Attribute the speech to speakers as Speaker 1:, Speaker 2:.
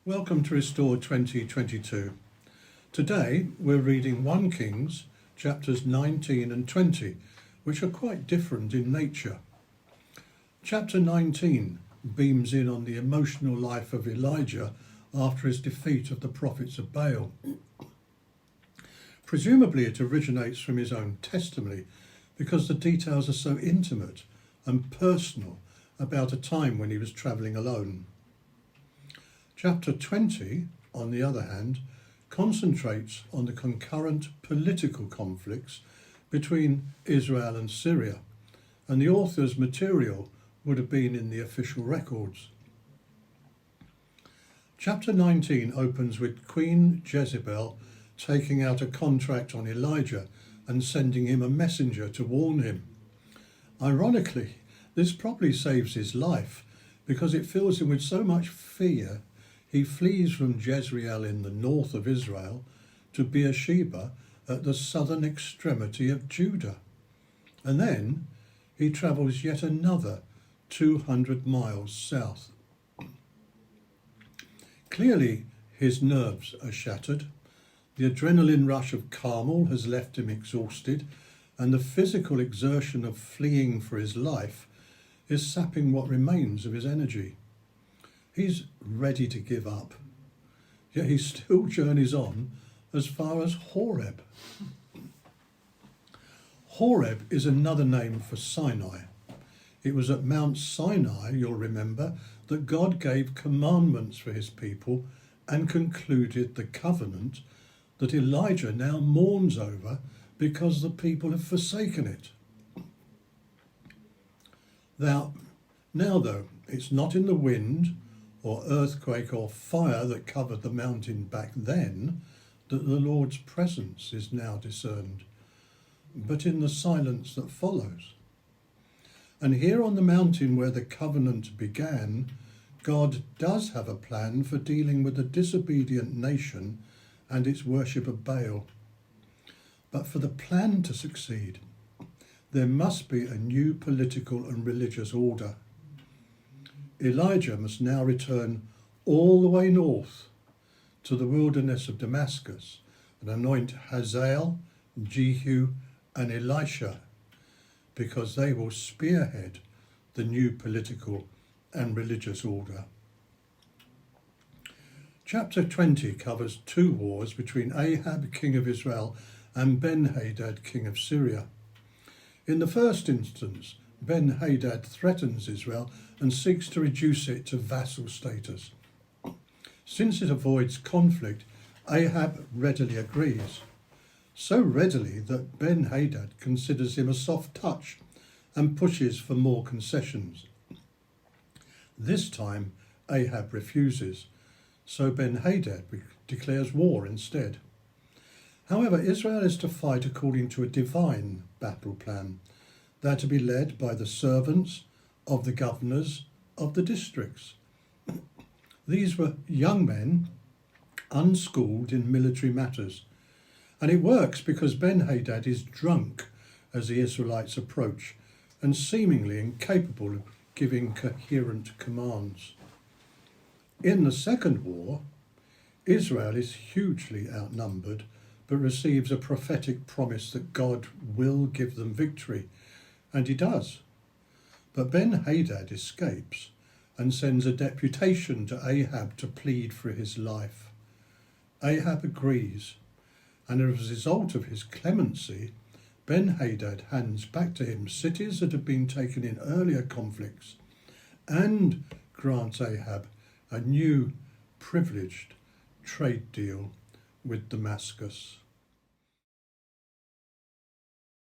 Speaker 1: Welcome to Restore 2022. Today we're reading 1 Kings chapters 19 and 20, which are quite different in nature. Chapter 19 beams in on the emotional life of Elijah after his defeat of the prophets of Baal. Presumably it originates from his own testimony because the details are so intimate and personal about a time when he was travelling alone. Chapter 20, on the other hand, concentrates on the concurrent political conflicts between Israel and Syria, and the author's material would have been in the official records. Chapter 19 opens with Queen Jezebel taking out a contract on Elijah and sending him a messenger to warn him. Ironically, this probably saves his life because it fills him with so much fear he flees from Jezreel in the north of Israel to Beersheba at the southern extremity of Judah. And then he travels yet another 200 miles south. Clearly his nerves are shattered. The adrenaline rush of Carmel has left him exhausted, and the physical exertion of fleeing for his life is sapping what remains of his energy. He's ready to give up, yet he still journeys on as far as Horeb. Horeb is another name for Sinai. It was at Mount Sinai, you'll remember, that God gave commandments for his people and concluded the covenant that Elijah now mourns over because the people have forsaken it. Now though, it's not in the wind or earthquake or fire that covered the mountain back then that the Lord's presence is now discerned, but in the silence that follows. And here on the mountain where the covenant began, God does have a plan for dealing with the disobedient nation and its worship of Baal. But for the plan to succeed, there must be a new political and religious order. Elijah must now return all the way north to the wilderness of Damascus and anoint Hazael, Jehu and Elisha, because they will spearhead the new political and religious order. Chapter 20 covers 2 wars between Ahab, king of Israel, and Ben-Hadad, king of Syria. In the first instance, Ben-Hadad threatens Israel and seeks to reduce it to vassal status. Since it avoids conflict, Ahab readily agrees. So readily that Ben-Hadad considers him a soft touch and pushes for more concessions. This time, Ahab refuses, so Ben-Hadad declares war instead. However, Israel is to fight according to a divine battle plan. They're to be led by the servants of the governors of the districts. These were young men, unschooled in military matters. And it works because Ben-Hadad is drunk as the Israelites approach and seemingly incapable of giving coherent commands. In the second war, Israel is hugely outnumbered, but receives a prophetic promise that God will give them victory, and he does. But Ben-Hadad escapes and sends a deputation to Ahab to plead for his life. Ahab agrees, and as a result of his clemency, Ben-Hadad hands back to him cities that have been taken in earlier conflicts and grants Ahab a new privileged trade deal with Damascus.